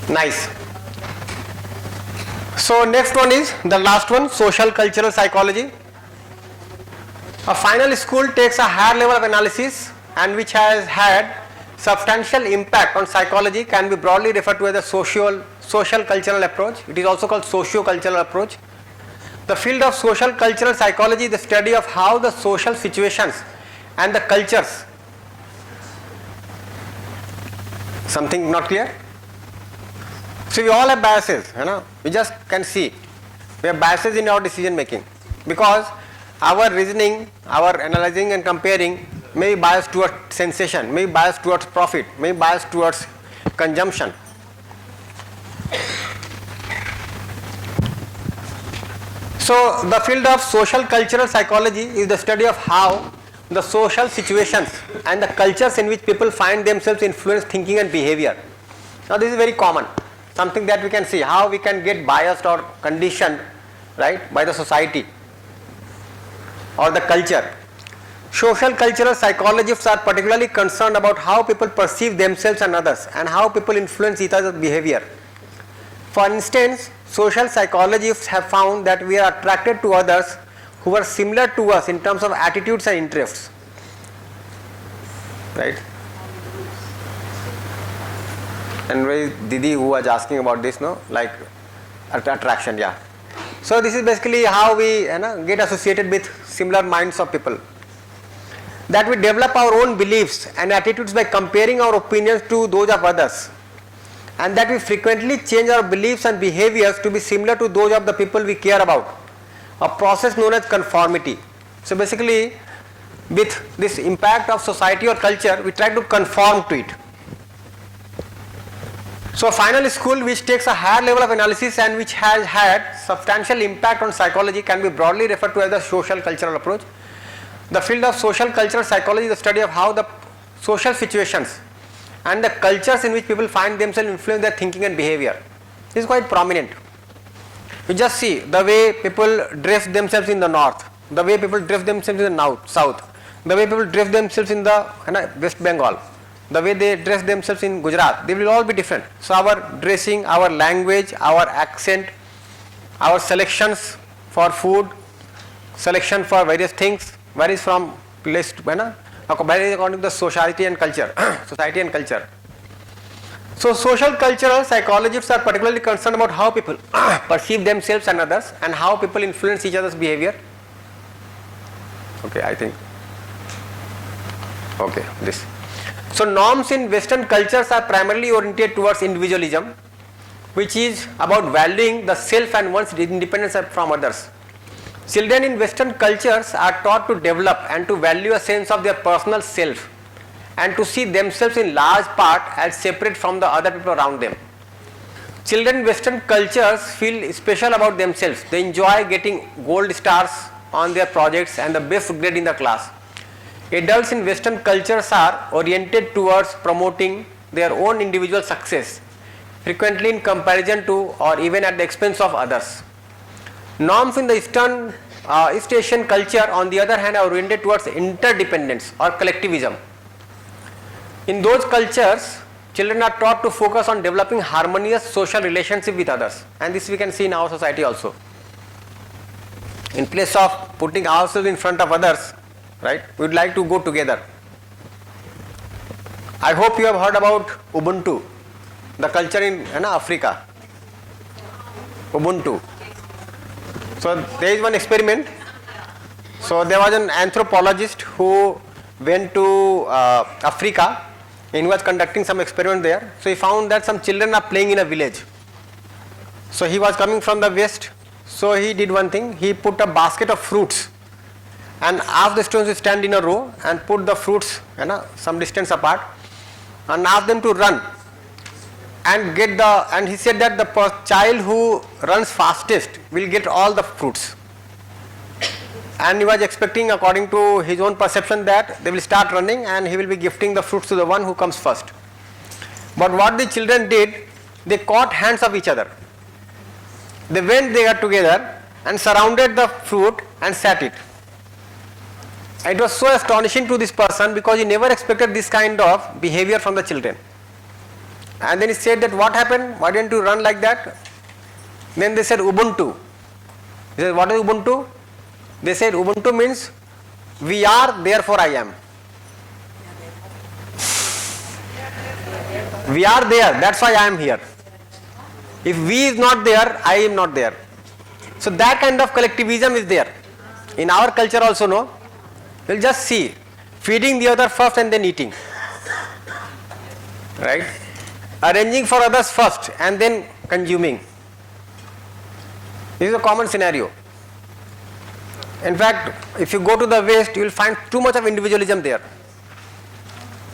Nice. So next one is the last one, social cultural psychology. A final school takes a higher level of analysis and which has had substantial impact on psychology can be broadly referred to as a social cultural approach. It is also called socio-cultural approach. The field of social cultural psychology is the study of how the social situations and the cultures. Something not clear? So we all have biases, we just can see we have biases in our decision making because our reasoning, our analyzing and comparing may be biased towards sensation, may be biased towards profit, may be biased towards consumption. So the field of social cultural psychology is the study of how the social situations and the cultures in which people find themselves influence thinking and behavior. Now this is very common, something that we can see how we can get biased or conditioned, right, by the society or the culture. Social cultural psychologists are particularly concerned about how people perceive themselves and others and how people influence each other's behavior. For instance, social psychologists have found that we are attracted to others who are similar to us in terms of attitudes and interests, right? And Didi who was asking about this, no, like attraction, yeah. So this is basically how we get associated with similar minds of people. That we develop our own beliefs and attitudes by comparing our opinions to those of others, and that we frequently change our beliefs and behaviors to be similar to those of the people we care about, a process known as conformity. So basically with this impact of society or culture, we try to conform to it. So a final school which takes a higher level of analysis and which has had substantial impact on psychology can be broadly referred to as the social cultural approach. The field of social cultural psychology is the study of how the social situations and the cultures in which people find themselves influence their thinking and behavior. This is quite prominent. You just see the way people dress themselves in the north, the way people dress themselves in the south, the way people dress themselves in the West Bengal, the way they dress themselves in Gujarat, they will all be different. So our dressing, our language, our accent, our selections for food, selection for various things varies from place to varies according to the society and culture. Society and culture. So social cultural psychologists are particularly concerned about how people perceive themselves and others and how people influence each other's behavior. Okay, I think. Okay, this. So norms in Western cultures are primarily oriented towards individualism, which is about valuing the self and one's independence from others. Children in Western cultures are taught to develop and to value a sense of their personal self and to see themselves in large part as separate from the other people around them. Children in Western cultures feel special about themselves. They enjoy getting gold stars on their projects and the best grade in the class. Adults in Western cultures are oriented towards promoting their own individual success, frequently in comparison to or even at the expense of others. Norms in the East Asian culture, on the other hand, are oriented towards interdependence or collectivism. In those cultures, children are taught to focus on developing harmonious social relationship with others, and this we can see in our society also. In place of putting ourselves in front of others, right, we would like to go together. I hope you have heard about Ubuntu, the culture in Africa. Ubuntu. So there is one experiment. So there was an anthropologist who went to Africa and he was conducting some experiment there. So he found that some children are playing in a village. So he was coming from the west. So he did one thing. He put a basket of fruits and asked the students to stand in a row and put the fruits some distance apart and asked them to run and and he said that the child who runs fastest will get all the fruits, and he was expecting, according to his own perception, that they will start running and he will be gifting the fruits to the one who comes first. But what the children did, they caught hands of each other. They went there together and surrounded the fruit and sat it. It was so astonishing to this person because he never expected this kind of behavior from the children. And then he said that what happened? Why didn't you run like that? Then they said Ubuntu. He said, what is Ubuntu? They said Ubuntu means we are, therefore I am. We are there, that's why I am here. If we is not there, I am not there. So that kind of collectivism is there. In our culture also, no? We'll just see. Feeding the other first and then eating. Right? Arranging for others first and then consuming. This is a common scenario. In fact, if you go to the West, you will find too much of individualism there.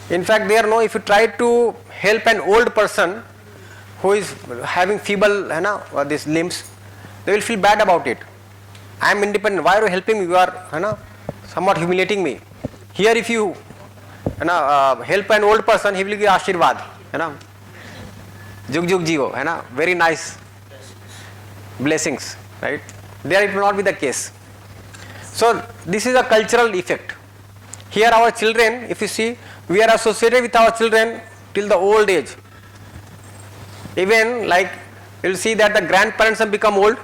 In fact, there, no, if you try to help an old person who is having feeble these limbs, they will feel bad about it. I am independent, why are you helping me? You are somewhat humiliating me. Here if you help an old person, he will give Ashirwad. Jug Jug Jivo, very nice blessings. Right? There it will not be the case. So this is a cultural effect. Here our children, if you see, we are associated with our children till the old age. Even like you will see that the grandparents have become old,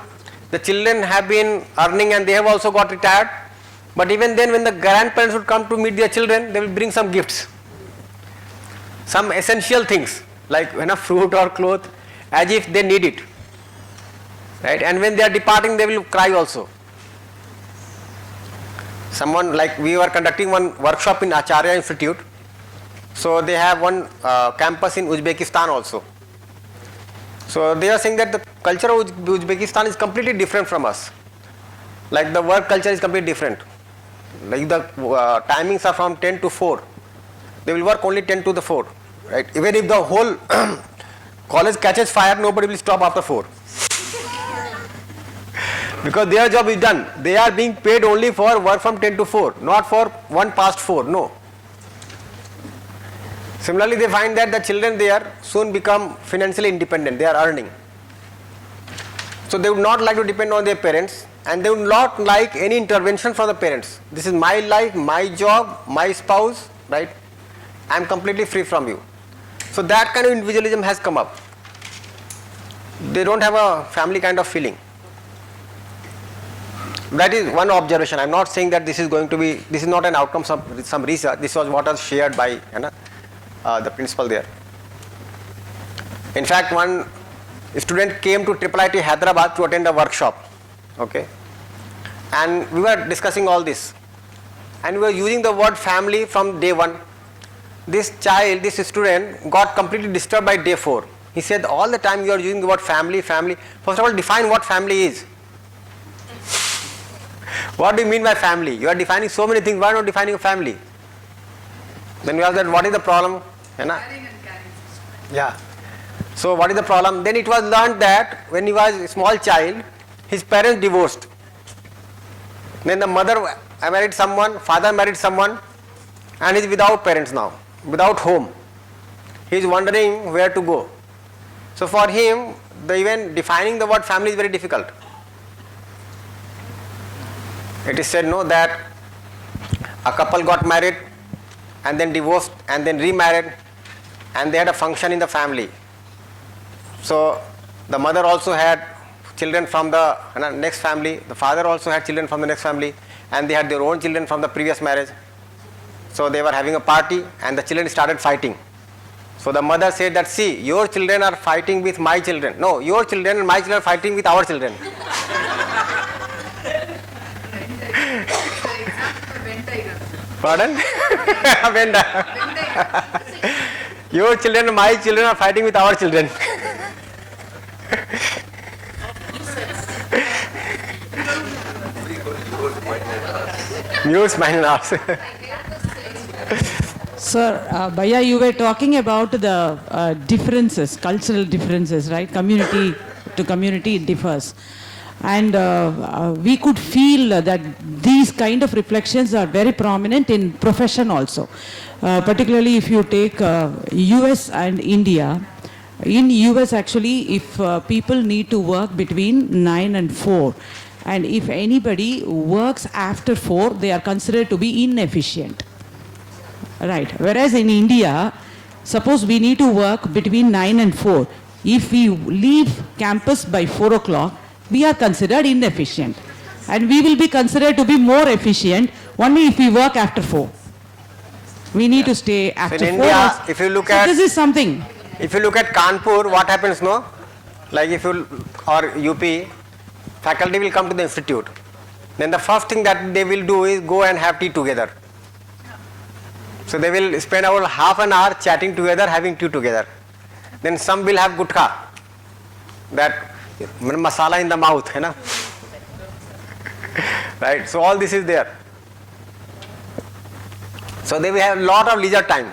the children have been earning and they have also got retired. But even then when the grandparents would come to meet their children, they will bring some gifts. Some essential things like fruit or cloth, as if they need it. Right? And when they are departing, they will cry also. Someone, like we were conducting one workshop in Acharya Institute. So they have one campus in Uzbekistan also. So they are saying that the culture of Uzbekistan is completely different from us. Like the work culture is completely different. Like the timings are from 10 to 4. They will work only 10 to the 4. Right? Even if the whole college catches fire, nobody will stop after 4. Because their job is done. They are being paid only for work from 10 to 4, not for 1 past 4, no. Similarly, they find that the children there soon become financially independent, they are earning. So they would not like to depend on their parents and they would not like any intervention from the parents. This is my life, my job, my spouse, right? I am completely free from you. So that kind of individualism has come up. They don't have a family kind of feeling. That is one observation. I am not saying that this is going to be, this is not an outcome of some research. This was what was shared by the principal there. In fact, one student came to IIIT Hyderabad to attend a workshop. Okay. And we were discussing all this. And we were using the word family from day 1. This child, this student got completely disturbed by day 4. He said, all the time you are using the word family, family. First of all, define what family is. What do you mean by family? You are defining so many things, why not defining a family? Then we asked that what is the problem? Yeah. So what is the problem? Then it was learned that when he was a small child, his parents divorced. Then the mother married someone, father married someone, and he is without parents now, without home. He is wondering where to go. So for him, even defining the word family is very difficult. It is said that a couple got married and then divorced and then remarried and they had a function in the family. So the mother also had children from the next family, the father also had children from the next family, and they had their own children from the previous marriage. So they were having a party and the children started fighting. So the mother said that, see, your children are fighting with my children. No, your children and my children are fighting with our children. Pardon? Your children and my children are fighting with our children. Yours, mine and ours. Sir, Bhaiya, you were talking about the differences, cultural differences, right? Community to community it differs. And we could feel that these kind of reflections are very prominent in profession also. Particularly if you take US and India. In US actually, if people need to work between 9 and 4, and if anybody works after 4, they are considered to be inefficient. Right. Whereas in India, Suppose we need to work between 9 and 4. If we leave campus by 4 o'clock, we are considered inefficient. And we will be considered to be more efficient only if we work after 4. We need to stay after 4 India, hours. if you look So at, this is something. if you look at Kanpur, what happens, no? Like if you, or UP, faculty will come to the institute. Then the first thing that they will do is go and have tea together. So they will spend about half an hour chatting together, having tea together. Then some will have gutka, that masala in the mouth, you know? Right? So all this is there. So they will have a lot of leisure time.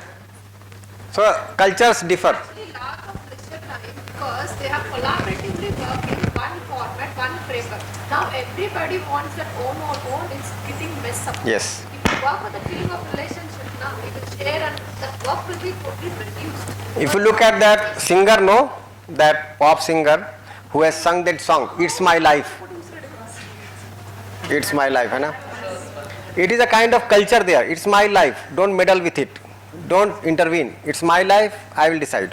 So cultures differ. Actually, lot of leisure time because they have collaboratively worked in one format, one framework. Now everybody wants their own, it's getting messed up. Yes. If you work with a feeling of relationship now, you will share and that work will be totally reduced. If you look at that singer, no, that pop singer who has sung that song, It's My Life. It's my life, है ना? It is a kind of culture there. It's my life. Don't meddle with it. Don't intervene. It's my life. I will decide.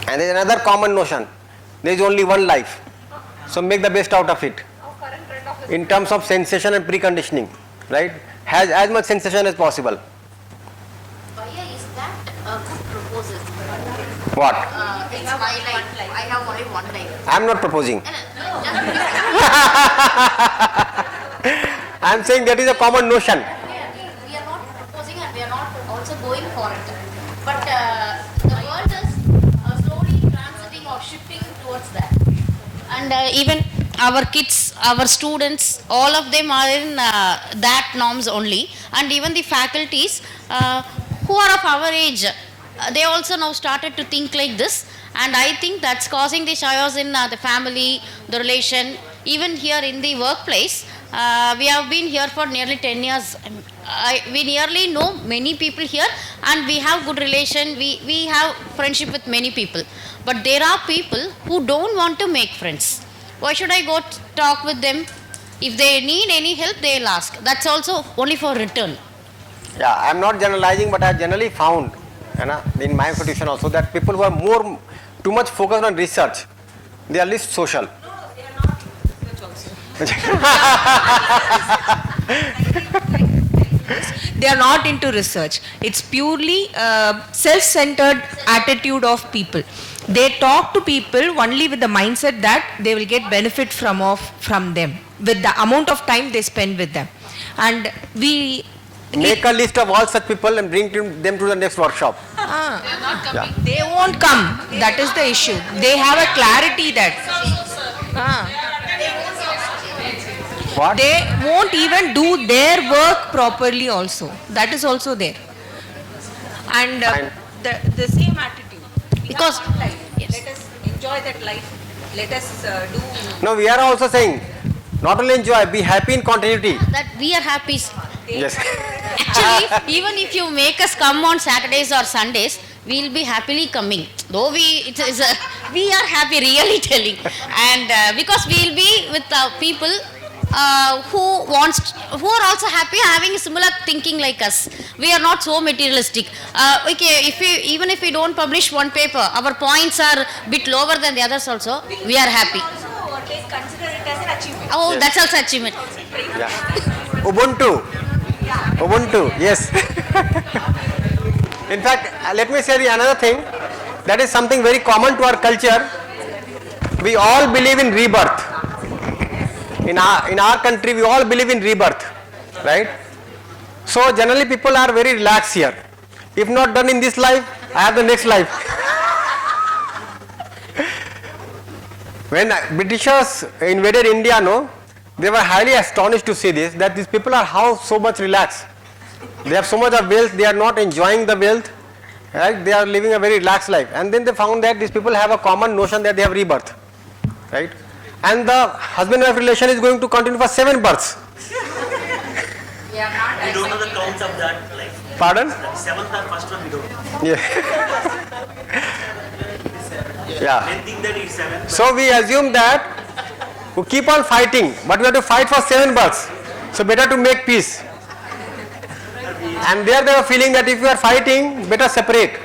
And there is another common notion. There is only one life. So make the best out of it. Now current trend of the In terms of sensation and preconditioning, right? Has as much sensation as possible. Bhaiya, is that a good proposal? What? It's my life. I have only one life. I am not proposing. Just I am saying that is a common notion. we are not proposing and we are not also going for it. But the world is slowly transiting or shifting towards that. And even our kids, our students, all of them are in that norms only. And even the faculties who are of our age, they also now started to think like this. And I think that's causing the chaos in the family, the relation, even here in the workplace. We have been here for nearly 10 years. We nearly know many people here and we have good relation. We have friendship with many people. But there are people who don't want to make friends. Why should I go talk with them? If they need any help, they'll ask. That's also only for return. Yeah, I am not generalizing, but I have generally found, in my institution also, that people who are too much focused on research, they are least social. They are not into research. It's purely self-centered attitude of people. They talk to people only with the mindset that they will get benefit from them, with the amount of time they spend with them. And we Make a list of all such people and bring them to the next workshop. they won't come. That is the issue. They have a clarity that What? they won't even do their work properly also. That is also there. And Fine. the same attitude. Because Let us enjoy that life. Let us do. No, we are also saying, not only enjoy, be happy in continuity. that we are happy. Yes. Actually, even if you make us come on Saturdays or Sundays, we'll be happily coming. Though we are happy, really telling, and because we'll be with people who are also happy, having similar thinking like us. We are not so materialistic. Okay, even if we don't publish one paper, our points are bit lower than the others. Also, we are happy. Consider it as an achievement. Oh, Yes. that's also achievement. Yeah. Ubuntu, yes. In fact, let me say another thing. That is something very common to our culture. We all believe in rebirth. In our country, we all believe in rebirth, right? So generally people are very relaxed here. If not done in this life, I have the next life. When Britishers invaded India, no, they were highly astonished to see this, that these people are how so much relaxed. They have so much of wealth, they are not enjoying the wealth, right? They are living a very relaxed life. And then they found that these people have a common notion that they have rebirth, right? And the husband-wife relation is going to continue for 7 births. We don't know the count of that life. Pardon? The seventh or first one we don't know. Yeah. They think that it's seven. So we assume that we keep on fighting, but we have to fight for 7 births. So better to make peace. And there they were feeling that if you are fighting, better separate.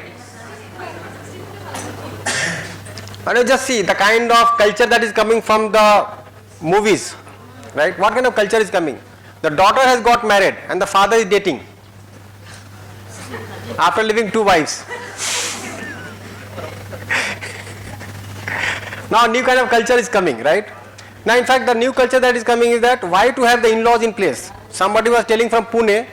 And you just see the kind of culture that is coming from the movies, right? What kind of culture is coming? The daughter has got married and the father is dating after living 2 wives. Now new kind of culture is coming, right? Now in fact the new culture that is coming is that why to have the in-laws in place? Somebody was telling from Pune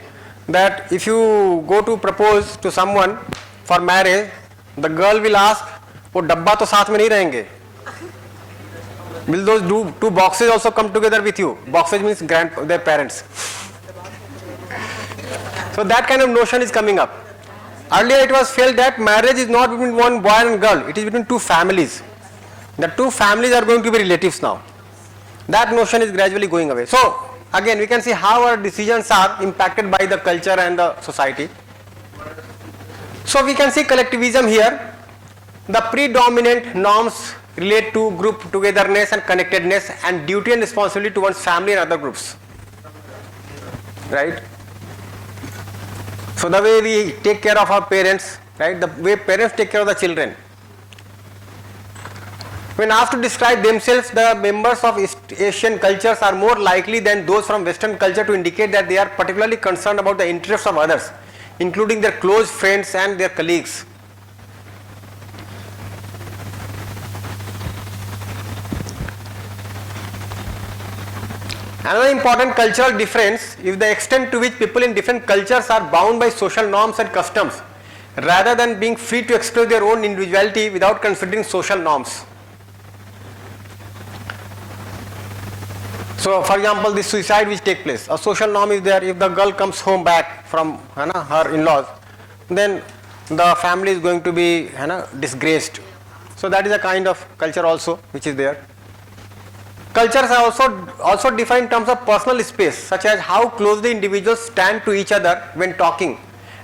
that if you go to propose to someone for marriage, the girl will ask, वो डब्बा तो साथ में नहीं रहेंगे. Will those two boxes also come together with you? Boxes means their parents. So that kind of notion is coming up. Earlier it was felt that marriage is not between one boy and girl, it is between 2 families. The 2 families are going to be relatives now. That notion is gradually going away. So again we can see how our decisions are impacted by the culture and the society. So we can see collectivism here. The predominant norms relate to group togetherness and connectedness and duty and responsibility towards family and other groups. Right? So the way we take care of our parents, right? The way parents take care of the children. When asked to describe themselves, the members of East Asian cultures are more likely than those from Western culture to indicate that they are particularly concerned about the interests of others, including their close friends and their colleagues. Another important cultural difference is the extent to which people in different cultures are bound by social norms and customs, rather than being free to express their own individuality without considering social norms. So for example, this suicide which takes place, a social norm is there. If the girl comes home back from her in-laws, then the family is going to be disgraced. So that is a kind of culture also which is there. Cultures are also defined in terms of personal space, such as how closely individuals stand to each other when talking,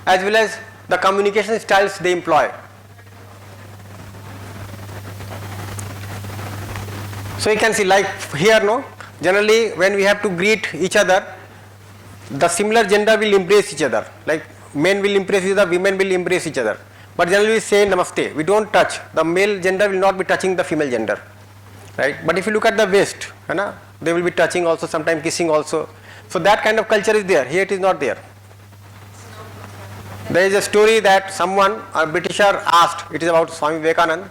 as well as the communication styles they employ. So you can see like here, generally when we have to greet each other, the similar gender will embrace each other. Like men will embrace each other, women will embrace each other. But generally we say namaste, we don't touch. The male gender will not be touching the female gender. Right? But if you look at the West, they will be touching also, sometimes kissing also. So that kind of culture is there. Here it is not there. There is a story that someone, a Britisher asked, it is about Swami Vivekananda.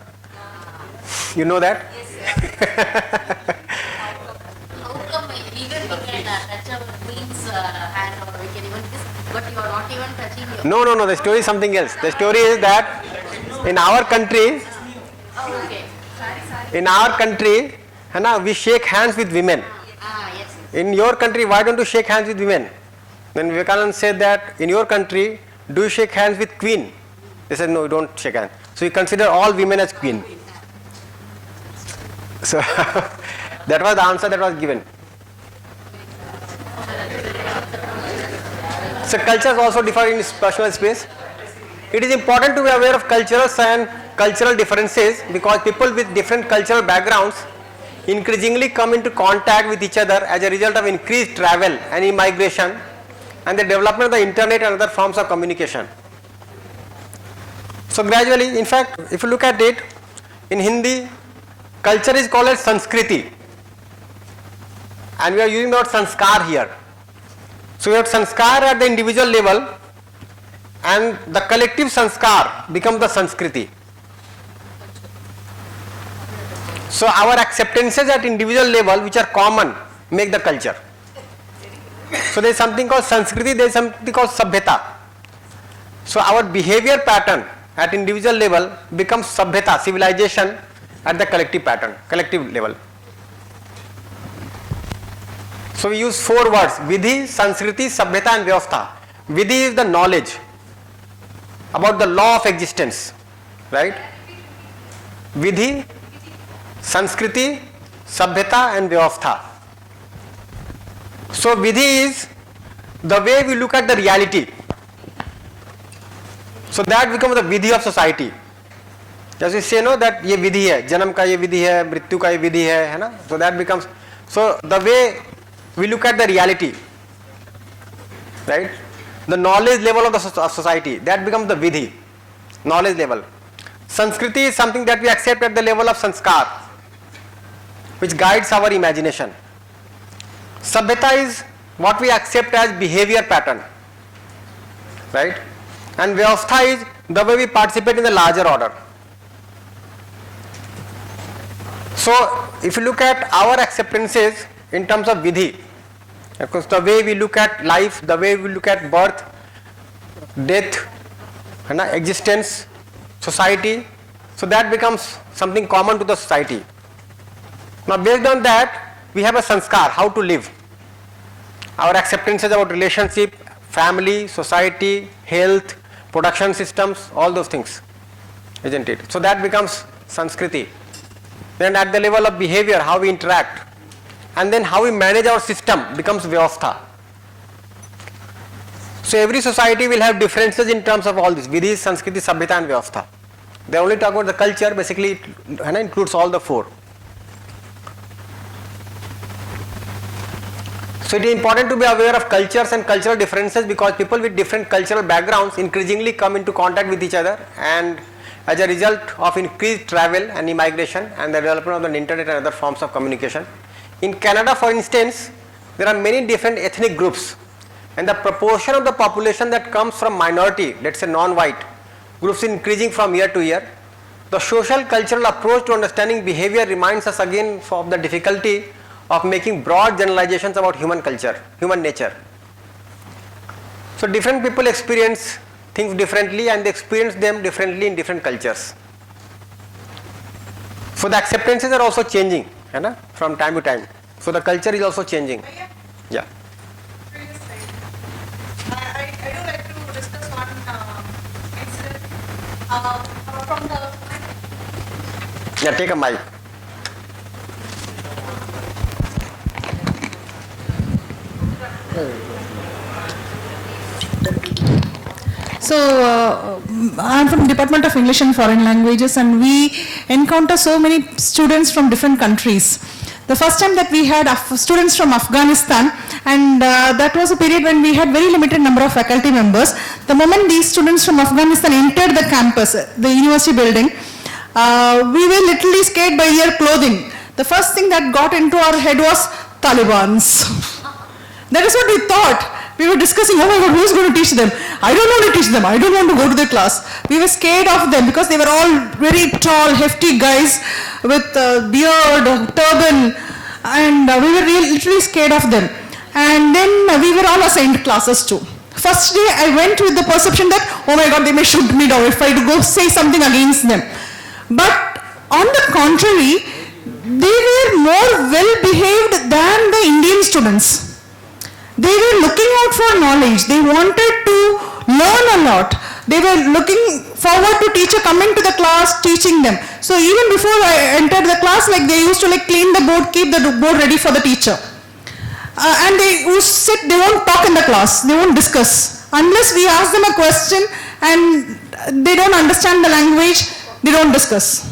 You know that? How come even we can touch our queen's hand or we can even kiss, but you are not even touching your... No, the story is something else. The story is that in our country, in our country, we shake hands with women. Yes. In your country, why don't you shake hands with women? Then Vivekananda said that in your country, do you shake hands with queen? They said no, you don't shake hands. So you consider all women as queen. So that was the answer that was given. So cultures also differ in personal space. It is important to be aware of cultures and cultural differences because people with different cultural backgrounds increasingly come into contact with each other as a result of increased travel and immigration and the development of the internet and other forms of communication. So gradually, in fact, if you look at it, in Hindi, culture is called as Sanskriti and we are using the word sanskar here. So we have sanskar at the individual level and the collective sanskar becomes the Sanskriti. So our acceptances at individual level which are common make the culture. So there is something called Sanskriti, there is something called Sabhyata. So our behavior pattern at individual level becomes Sabhyata, civilization at the collective level. So we use 4 words: Vidhi, Sanskriti, Sabhyata and Vyavastha. Vidhi is the knowledge about the law of existence, right? Vidhi, Sanskriti, Sabhyata and Vyavastha. So Vidhi is the way we look at the reality. So that becomes the Vidhi of society. As we say, that ये विधि है, जन्म का ये विधि है, मृत्यु का ये विधि है ना? So that becomes, so the way we look at the reality, right? the knowledge level of the society. That becomes the vidhi, knowledge level. Sanskriti is something that we accept at the level of sanskar, which guides our imagination. Sabhyata is what we accept as behavior pattern, right? And Vyavastha is the way we participate in the larger order. So, if you look at our acceptances in terms of vidhi, of course, the way we look at life, the way we look at birth, death, existence, society, so that becomes something common to the society. Now, based on that, we have a sanskar, how to live. Our acceptances about relationship, family, society, health, production systems, all those things, isn't it? So that becomes Sanskriti. Then at the level of behavior, how we interact, and then how we manage our system becomes Vyavastha. So every society will have differences in terms of all this, Vidhi, Sanskriti, Sabhyata and Vyavastha. They only talk about the culture, basically it includes all the four. So it is important to be aware of cultures and cultural differences, because people with different cultural backgrounds increasingly come into contact with each other, and as a result of increased travel and immigration and the development of the internet and other forms of communication. In Canada, for instance, there are many different ethnic groups, and the proportion of the population that comes from minority, let's say non-white groups, is increasing from year to year. The social cultural approach to understanding behavior reminds us again of the difficulty of making broad generalizations about human culture, human nature. So different people experience things differently, and they experience them differently in different cultures. So the acceptances are also changing from time to time. So the culture is also changing. Yeah. I do like to discuss one incident from the. Yeah, take a mic. So, I'm from Department of English and Foreign Languages, and we encounter so many students from different countries. The first time that we had students from Afghanistan, and that was a period when we had very limited number of faculty members. The moment these students from Afghanistan entered the campus, the university building, we were literally scared by their clothing. The first thing that got into our head was Talibans. That is what we thought. We were discussing, oh my God, who's going to teach them? I don't want to teach them. I don't want to go to their class. We were scared of them because they were all very tall, hefty guys with beard, turban, and we were literally scared of them. And then we were all assigned classes too. First day, I went with the perception that, oh my God, they may shoot me down if I go say something against them. But on the contrary, they were more well-behaved than the Indian students. They were looking out for knowledge. They wanted to learn a lot. They were looking forward to teacher coming to the class, teaching them. So even before I entered the class, like they used to clean the board, keep the board ready for the teacher. And they used to sit, they won't talk in the class, they won't discuss. Unless we ask them a question and they don't understand the language, they don't discuss.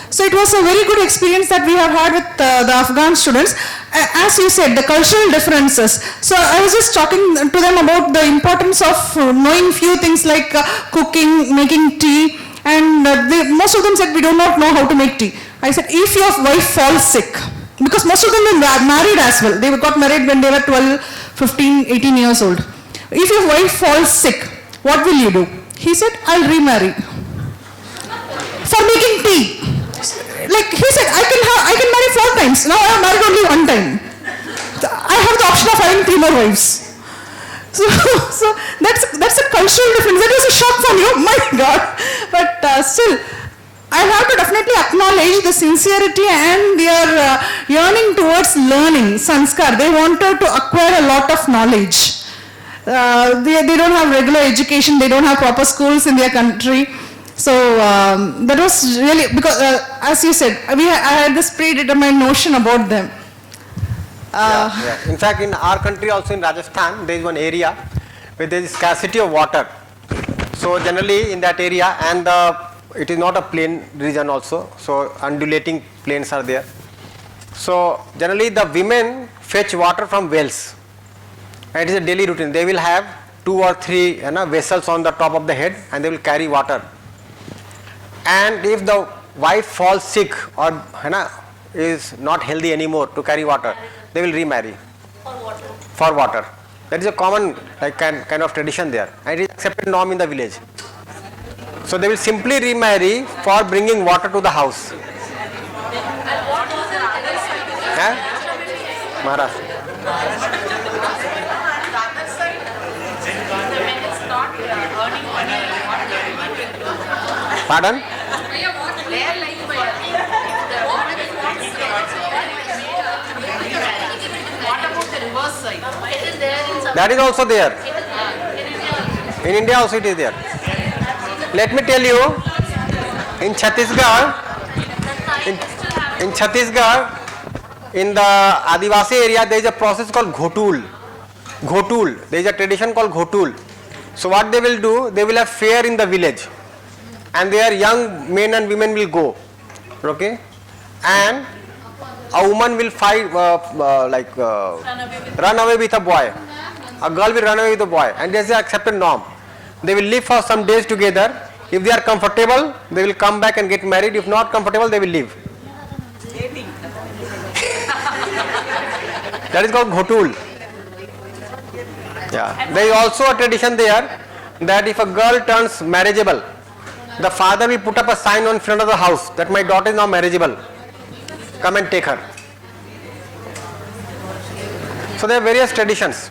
So it was a very good experience that we have had with the Afghan students. As you said, the cultural differences. So I was just talking to them about the importance of knowing few things like cooking, making tea, and most of them said we do not know how to make tea. I said, if your wife falls sick, because most of them were married as well. They got married when they were 12, 15, 18 years old. If your wife falls sick, what will you do? He said, I'll remarry. For making tea. Like he said, I can marry 4 times. Now I have married only 1 time. I have the option of having 3 more wives. So that's a cultural difference. That was a shock for me. Oh my God! But still, I have to definitely acknowledge the sincerity and their yearning towards learning. Sanskar. They wanted to acquire a lot of knowledge. They don't have regular education. They don't have proper schools in their country. So that was really, because as you said, I had this predetermined notion about them. Yeah. In fact, in our country also, in Rajasthan, there is one area where there is scarcity of water. So generally in that area, and it is not a plain region also, so undulating plains are there. So generally the women fetch water from wells, and it is a daily routine. They will have 2 or 3 vessels on the top of the head, and they will carry water. And if the wife falls sick or is not healthy anymore to carry water, they will remarry for water. That is a common kind of tradition there, and it is accepted norm in the village. So they will simply remarry for bringing water to the house. Maharaj. Pardon? That is also there. In India also it is there. Let me tell you, in Chhattisgarh, in the Adivasi area, there is a process called Ghotul. There is a tradition called Ghotul. So what they will do, they will have fair in the village, and their young men and women will go, okay, and a woman will fight run away with a boy. A girl will run away with a boy, and this is the accepted norm. They will live for some days together. If they are comfortable, they will come back and get married. If not comfortable, they will leave. That is called Ghotul. Yeah. There is also a tradition there that if a girl turns marriageable, the father will put up a sign on front of the house that my daughter is now marriageable. Come and take her. So there are various traditions.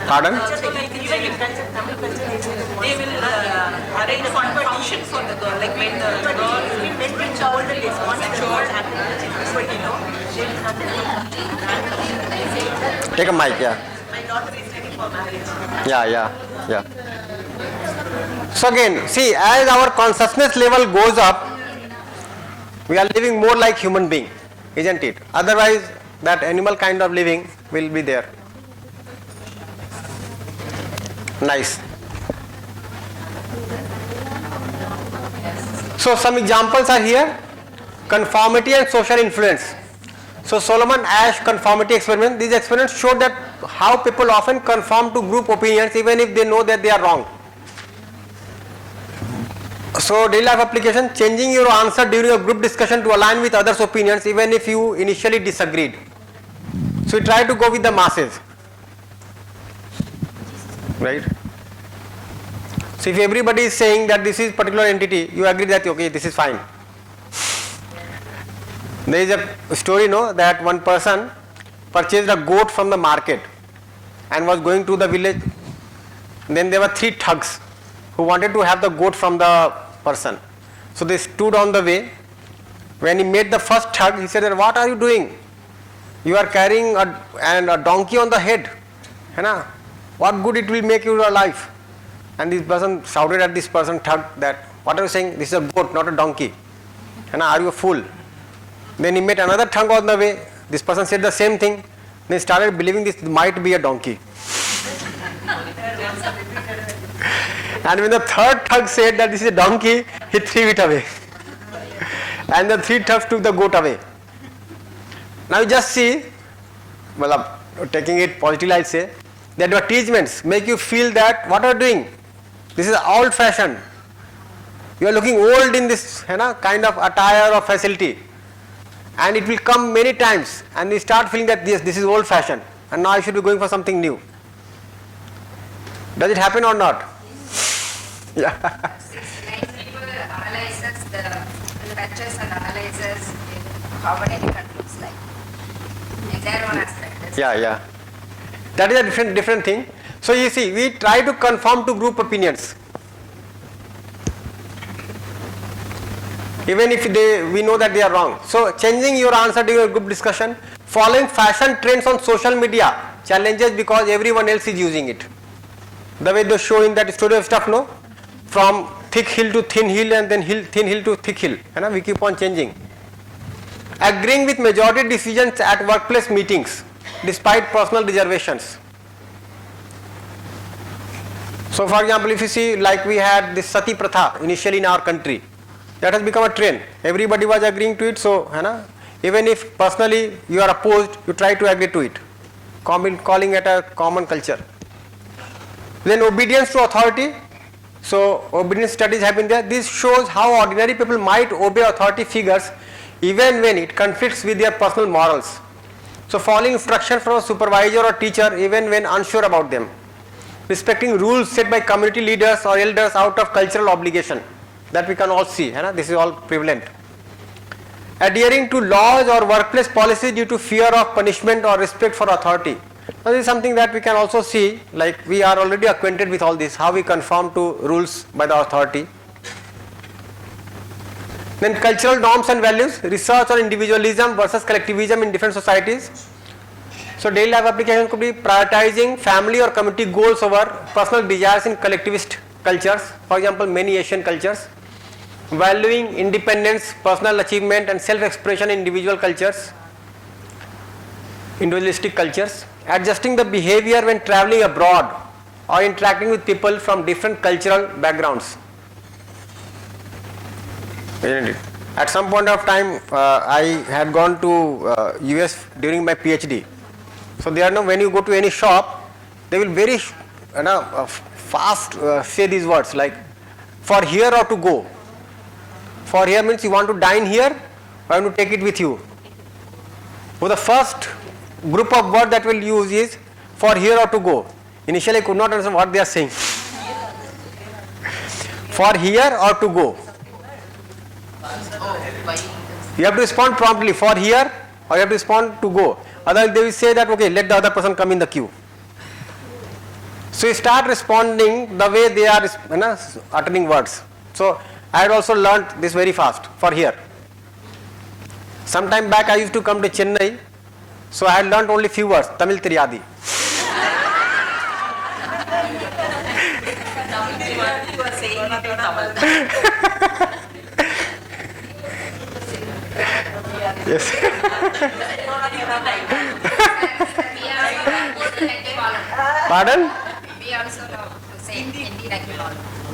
Pardon? They will arrange one function for the girl, like when the girl is older, they want a child, Take a mic, yeah. my daughter is ready for marriage. Yeah. So again, see, as our consciousness level goes up, we are living more like human being, isn't it? Otherwise, that animal kind of living will be there. Nice. So some examples are here. Conformity and social influence. So Solomon Asch conformity experiment. These experiments show that how people often conform to group opinions even if they know that they are wrong. So daily life application, changing your answer during a group discussion to align with others' opinions even if you initially disagreed. So we try to go with the masses. Right? So if everybody is saying that this is particular entity, you agree that okay, this is fine. There is a story, that one person purchased a goat from the market and was going to the village. Then there were 3 thugs who wanted to have the goat from the person. So they stood on the way. When he met the first thug, he said, "What are you doing? You are carrying a donkey on the head. What good it will make your life?" And this person shouted at this person thug that, "What are you saying? This is a goat, not a donkey. Are you a fool?" Then he met another thug on the way. This person said the same thing. Then he started believing this might be a donkey. And when the third thug said that this is a donkey, he threw it away. And the 3 thugs took the goat away. Now you just see, taking it positively, I say, the advertisements make you feel that what are you doing? This is old fashioned. You are looking old in this kind of attire or facility. And it will come many times and you start feeling that this is old fashioned and now I should be going for something new. Does it happen or not? Yeah. People analyzes the patches and analyzes how many countries like. Their own aspect. Yeah. That is a different thing. So you see, we try to conform to group opinions. Even if we know that they are wrong. So changing your answer during a group discussion, following fashion trends on social media, challenges because everyone else is using it. The way they show in that story of stuff, from thick hill to thin hill and then thin hill to thick hill. We keep on changing. Agreeing with majority decisions at workplace meetings despite personal reservations. So for example, if you see, like we had this Sati Pratha initially in our country, that has become a trend. Everybody was agreeing to it, so even if personally you are opposed, you try to agree to it. calling it a common culture. Then obedience to authority. So obedience studies have been there. This shows how ordinary people might obey authority figures even when it conflicts with their personal morals. So following instruction from a supervisor or teacher even when unsure about them. Respecting rules set by community leaders or elders out of cultural obligation. That we can all see. This is all prevalent. Adhering to laws or workplace policies due to fear of punishment or respect for authority. Now this is something that we can also see, like we are already acquainted with all this, how we conform to rules by the authority. Then cultural norms and values, research on individualism versus collectivism in different societies. So daily life application could be prioritizing family or community goals over personal desires in collectivist cultures, for example many Asian cultures. Valuing independence, personal achievement and self-expression in individual cultures, individualistic cultures. Adjusting the behavior when traveling abroad or interacting with people from different cultural backgrounds. At some point of time, I had gone to US during my PhD. So there no, when you go to any shop, they will very fast say these words like for here or to go. For here means you want to dine here or you want to take it with you. So the first group of words that we'll use is for here or to go. Initially I could not understand what they are saying. For here or to go. You have to respond promptly for here or you have to respond to go. Otherwise they will say that okay, let the other person come in the queue. So you start responding the way they are uttering words. So I had also learnt this very fast for here. Some time back I used to come to Chennai, so I had learnt only few words, Tamil Tiryadi. You are saying it in Tamil. Yes. Pardon? We also know to say Hindi like you.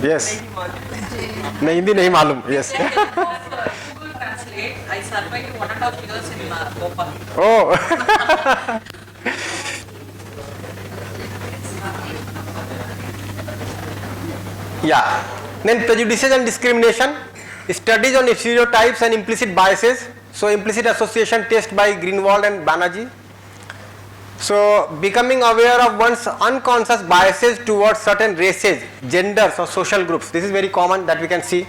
Yes. नहीं हिंदी नहीं मालूम. Yes. Google Translate. I survived 1.5 years in Bhopal. Oh. Yeah. Then prejudices and discrimination. Studies on stereotypes and implicit biases. So implicit association test by Greenwald and Banerjee. So becoming aware of one's unconscious biases towards certain races, genders or social groups. This is very common that we can see.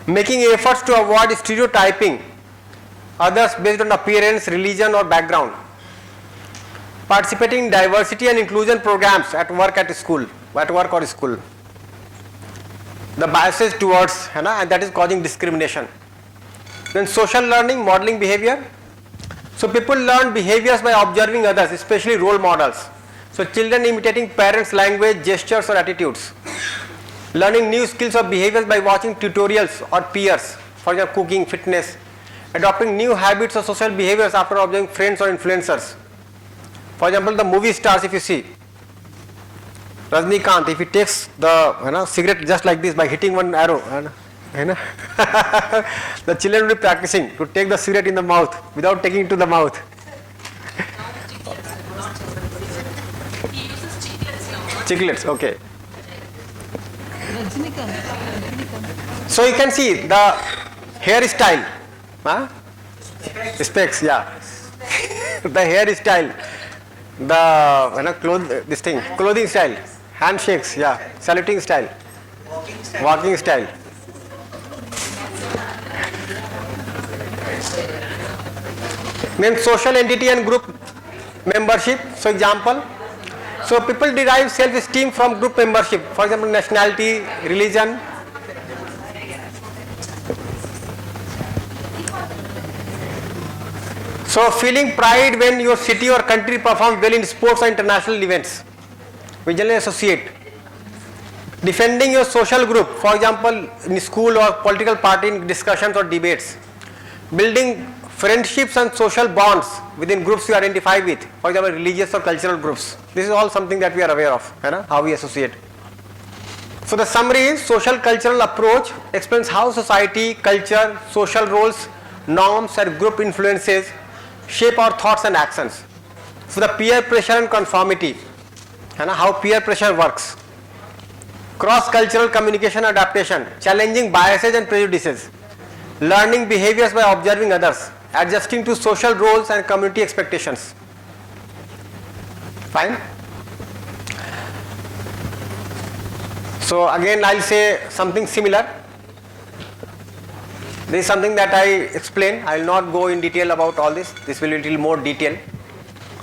Making efforts to avoid stereotyping others based on appearance, religion or background. Participating in diversity and inclusion programs at work or school. The biases towards and that is causing discrimination. Then social learning, modeling behavior. So people learn behaviors by observing others, especially role models. So children imitating parents' language, gestures or attitudes. Learning new skills or behaviors by watching tutorials or peers, for example cooking, fitness. Adopting new habits or social behaviors after observing friends or influencers. For example, the movie stars, if you see, Rajnikant, if he takes the cigarette just like this by hitting one arrow, the children will be practicing to take the cigarette in the mouth without taking it to the mouth. He uses chiclets now. Chiclets, okay. So you can see the hairstyle, specs, yeah. The hairstyle, the clothing style, handshakes, yeah, saluting style, walking style. Then social entity and group membership. So example, so people derive self-esteem from group membership. For example, nationality, religion. So feeling pride when your city or country performs well in sports or international events. We generally associate. Defending your social group, for example, in school or political party in discussions or debates. Building friendships and social bonds within groups you identify with, for example, religious or cultural groups. This is all something that we are aware of, how we associate. So the summary is social cultural approach explains how society, culture, social roles, norms and group influences shape our thoughts and actions. So the peer pressure and conformity, and how peer pressure works. Cross-cultural communication adaptation, challenging biases and prejudices, learning behaviors by observing others, adjusting to social roles and community expectations. Fine. So again I'll say something similar. This is something that I explained. I will not go in detail about all this. This will be a little more detailed.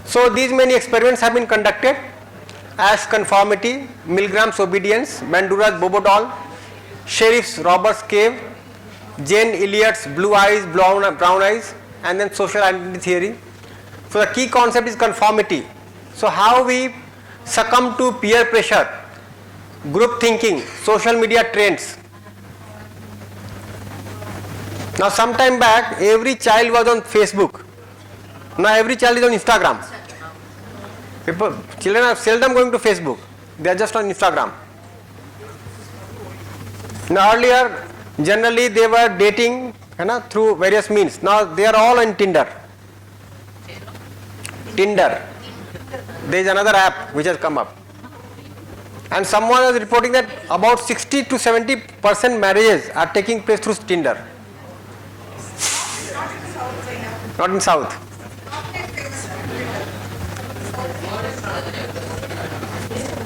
So these many experiments have been conducted as conformity, Milgram's obedience, Bandura's Bobodol, Sheriff's Robert's cave, Jane Elliott's blue eyes, brown eyes, and then social identity theory. So the key concept is conformity. So how we succumb to peer pressure, group thinking, social media trends. Now some time back every child was on Facebook. Now every child is on Instagram. Children are seldom going to Facebook. They are just on Instagram. Now earlier generally they were dating through various means. Now they are all on Tinder. There is another app which has come up. And someone is reporting that about 60 to 70% marriages are taking place through Tinder. Not in South.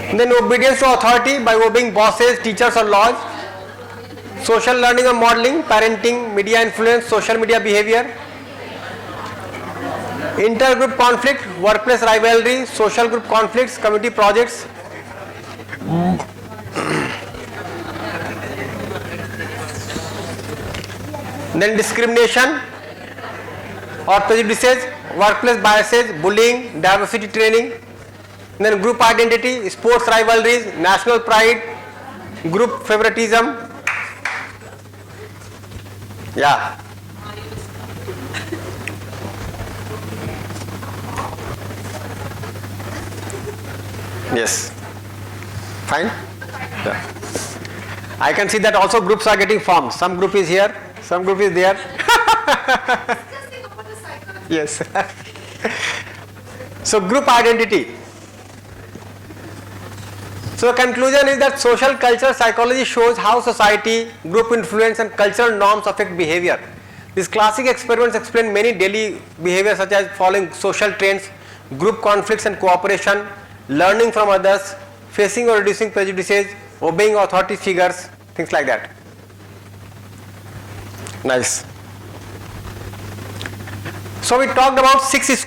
And then obedience to authority by obeying bosses, teachers or laws. Social learning or modeling, parenting, media influence, social media behavior. Intergroup conflict, workplace rivalry, social group conflicts, community projects. Then discrimination or prejudices, workplace biases, bullying, diversity training. Then group identity, sports rivalries, national pride, group favoritism. Yeah. Yes. Fine? Yeah. I can see that also groups are getting formed. Some group is here, some group is there. Yes. So group identity. So the conclusion is that social culture psychology shows how society, group influence and cultural norms affect behavior. These classic experiments explain many daily behaviors such as following social trends, group conflicts and cooperation, learning from others, facing or reducing prejudices, obeying authority figures, things like that. Nice. So we talked about 6 schools.